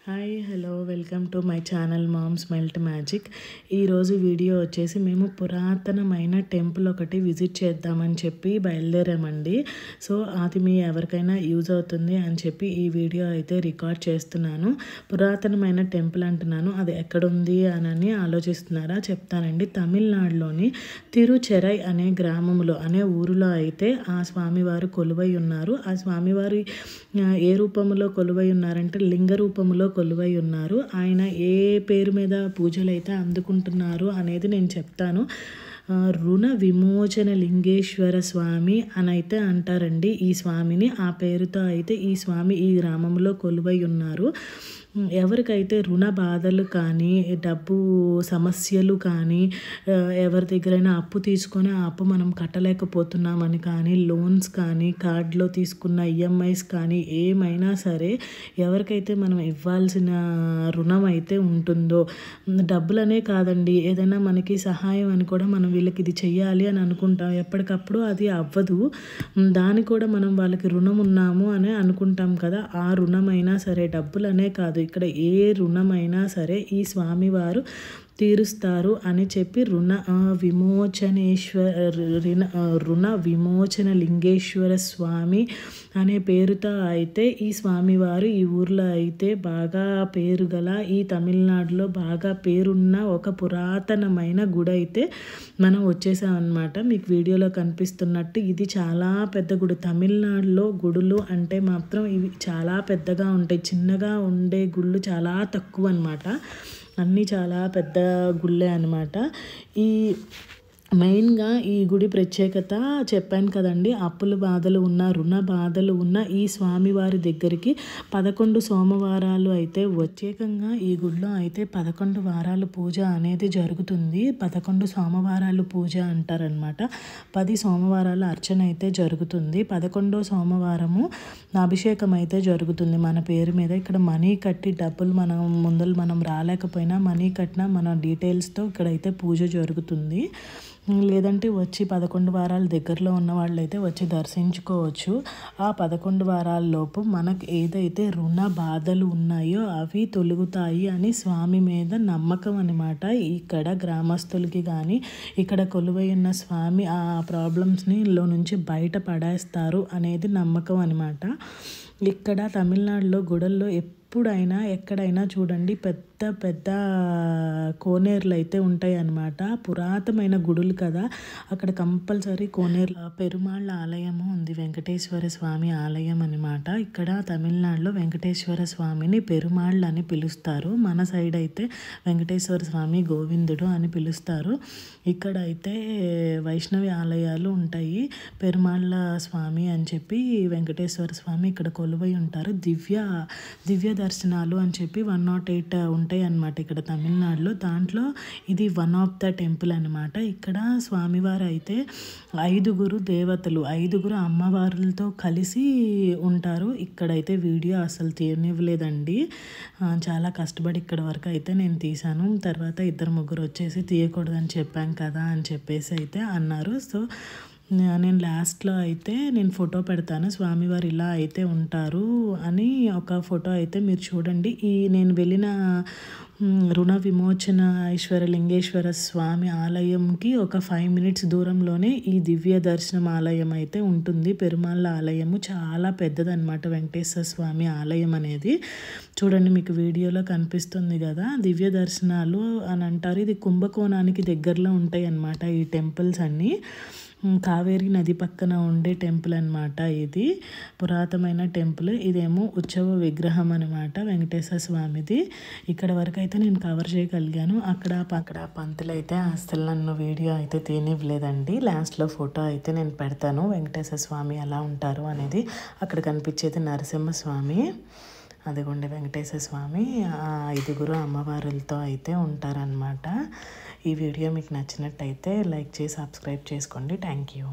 Hi hello welcome to my channel moms melt magic. ఈరోజు video వచ్చేసి మేము పురాతనమైన టెంపుల్ ఒకటి విజిట్ చేద్దామని చెప్పి బయలుదేరామండి. సో అది మీ ఎవరికైనా యూజ్ అవుతుంది అని చెప్పి ఈ వీడియో అయితే రికార్డ్ చేస్తున్నాను. పురాతనమైన టెంపుల్ అంటున్నాను, అది ఎక్కడుంది అని ఆలోచిస్తున్నారా? చెప్తానండి. తమిళనాడులోని తిరుచెరై అనే గ్రామంలో అనే ఊరిలో అయితే ఆ స్వామివారు కొలువై ఉన్నారు. ఆ స్వామివారి ఏ రూపంలో కొలువై ఉన్నారంటే లింగ రూపంలో కొలువై ఉన్నారు. ఆయన ఏ పేరు మీద పూజలు అయితే అందుకుంటున్నారు అనేది నేను చెప్తాను. రుణ విమోచన లింగేశ్వర స్వామి అని అయితే అంటారండి ఈ స్వామిని. ఆ పేరుతో అయితే ఈ స్వామి ఈ గ్రామంలో కొలువై ఉన్నారు. ఎవరికైతే రుణ బాధలు కానీ, డబ్బు సమస్యలు కానీ, ఎవరి దగ్గరైనా అప్పు తీసుకొని ఆ అప్పు మనం కట్టలేకపోతున్నామని కానీ, లోన్స్ కానీ, కార్డులో తీసుకున్న ఈఎంఐస్ కానీ ఏమైనా సరే, ఎవరికైతే మనం ఇవ్వాల్సిన రుణం అయితే ఉంటుందో, డబ్బులనే కాదండి, ఏదైనా మనకి సహాయం అని కూడా మనం వీళ్ళకి ఇది చెయ్యాలి అని అనుకుంటాం. ఎప్పటికప్పుడు అది అవ్వదు. దాని కూడా మనం వాళ్ళకి రుణం ఉన్నాము అని అనుకుంటాం కదా. ఆ రుణమైనా సరే, డబ్బులనే కాదు, ఇక్కడ ఏ రుణమైనా సరే ఈ స్వామివారు తీరుస్తారు అని చెప్పి రుణ విమోచన లింగేశ్వర స్వామి అనే పేరుతో అయితే ఈ స్వామివారు ఈ ఊర్లో అయితే బాగా పేరు గల, ఈ తమిళనాడులో బాగా పేరున్న ఒక పురాతనమైన గుడి అయితే మనం వచ్చేసామన్నమాట. మీకు వీడియోలో కనిపిస్తున్నట్టు ఇది చాలా పెద్ద గుడి. తమిళనాడులో గుడులు అంటే మాత్రం ఇవి చాలా పెద్దగా ఉంటాయి. చిన్నగా ఉండే గుళ్ళు చాలా తక్కువ అన్నమాట. అన్నీ చాలా పెద్ద గుళ్ళే అనమాట. మెయిన్గా ఈ గుడి ప్రత్యేకత చెప్పాను కదండి. అప్పుల బాధలు ఉన్న, రుణ బాధలు ఉన్న ఈ స్వామివారి దగ్గరికి 11 సోమవారాలు అయితే ప్రత్యేకంగా ఈ గుడిలో అయితే 11 వారాలు పూజ అనేది జరుగుతుంది. 11 సోమవారాలు పూజ అంటారనమాట. 10 సోమవారాల అర్చన అయితే జరుగుతుంది. 11వ సోమవారము అభిషేకం అయితే జరుగుతుంది మన పేరు మీద. ఇక్కడ మనీ కట్టి డబ్బులు మనం రాలేకపోయినా మనీ కట్టినా మన డీటెయిల్స్తో ఇక్కడైతే పూజ జరుగుతుంది. లేదంటే వచ్చి 11 వారాల దగ్గరలో ఉన్న వాళ్ళైతే వచ్చి దర్శించుకోవచ్చు. ఆ 11 వారాల్లోపు మనకు ఏదైతే రుణ బాధలు ఉన్నాయో అవి తొలుగుతాయి అని స్వామి మీద నమ్మకం అనమాట. ఇక్కడ గ్రామస్తులకి కానీ, ఇక్కడ కొలువై ఉన్న స్వామి ఆ ప్రాబ్లమ్స్ని నుంచి బయట పడేస్తారు అనేది నమ్మకం అనమాట. ఇక్కడ తమిళనాడులో గుడుల్లో ఎప్పుడైనా ఎక్కడైనా చూడండి పెద్ద పెద్ద కోనేరులు అయితే ఉంటాయి అన్నమాట. పురాతనమైన గుడులు కదా, అక్కడ కంపల్సరీ కోనేరు. పెరుమాళ్ళ ఆలయము ఉంది, వెంకటేశ్వర స్వామి ఆలయం అనమాట. ఇక్కడ తమిళనాడులో వెంకటేశ్వర స్వామిని పెరుమాళ్ళు అని పిలుస్తారు. మన సైడ్ అయితే వెంకటేశ్వర స్వామి గోవిందుడు అని పిలుస్తారు. ఇక్కడ అయితే వైష్ణవి ఆలయాలు ఉంటాయి. పెరుమాళ్ళ స్వామి అని చెప్పి వెంకటేశ్వర స్వామి ఇక్కడ కొలువై ఉంటారు. దివ్య దర్శనాలు అని చెప్పి 108 ఉంటాయి అన్నమాట ఇక్కడ తమిళనాడులో. దాంట్లో ఇది వన్ ఆఫ్ ద టెంపుల్ అనమాట. ఇక్కడ స్వామివారు అయితే 5 దేవతలు, 5 అమ్మవారులతో కలిసి ఉంటారు. ఇక్కడైతే వీడియో అసలు తీయనివ్వలేదండి. చాలా కష్టపడి ఇక్కడ వరకు అయితే నేను తీశాను. తర్వాత 2-3 వచ్చేసి తీయకూడదని చెప్పాను కదా అని చెప్పేసి అయితే అన్నారు. సో నేను లాస్ట్లో అయితే నేను ఫోటో పెడతాను, స్వామివారు ఇలా అయితే ఉంటారు అని ఒక ఫోటో అయితే మీరు చూడండి. నేను వెళ్ళిన రుణ విమోచన లింగేశ్వర స్వామి ఆలయంకి ఒక 5 మినిట్స్ దూరంలోనే ఈ దివ్య దర్శనం ఆలయం అయితే ఉంటుంది. పెరుమాళ్ళ ఆలయము చాలా పెద్దదన్నమాట. వెంకటేశ్వర స్వామి ఆలయం అనేది చూడండి, మీకు వీడియోలో కనిపిస్తుంది కదా. దివ్య దర్శనాలు అని అంటారు. ఇది కుంభకోణానికి దగ్గరలో ఉంటాయి అన్నమాట ఈ టెంపుల్స్ అన్నీ. కావేరీ నది పక్కన ఉండే టెంపుల్ అనమాట. ఇది పురాతనమైన టెంపుల్. ఇదేమో ఉత్సవ విగ్రహం అనమాట వెంకటేశ్వర స్వామిది. ఇక్కడ వరకు అయితే నేను కవర్ చేయగలిగాను. అక్కడ పంతులు అయితే అసలు నన్ను వీడియో అయితే తీయనివ్వలేదండి. లాస్ట్లో ఫోటో అయితే నేను పెడతాను వెంకటేశ్వర స్వామి ఎలా ఉంటారు అనేది. అక్కడ కనిపించేది నరసింహస్వామి, అదిగోండి వెంకటేశ్వర స్వామి 5 అమ్మవారులతో అయితే ఉంటారనమాట. ఈ వీడియో మీకు నచ్చినట్టయితే లైక్ చేసి సబ్స్క్రైబ్ చేసుకోండి. Thank you.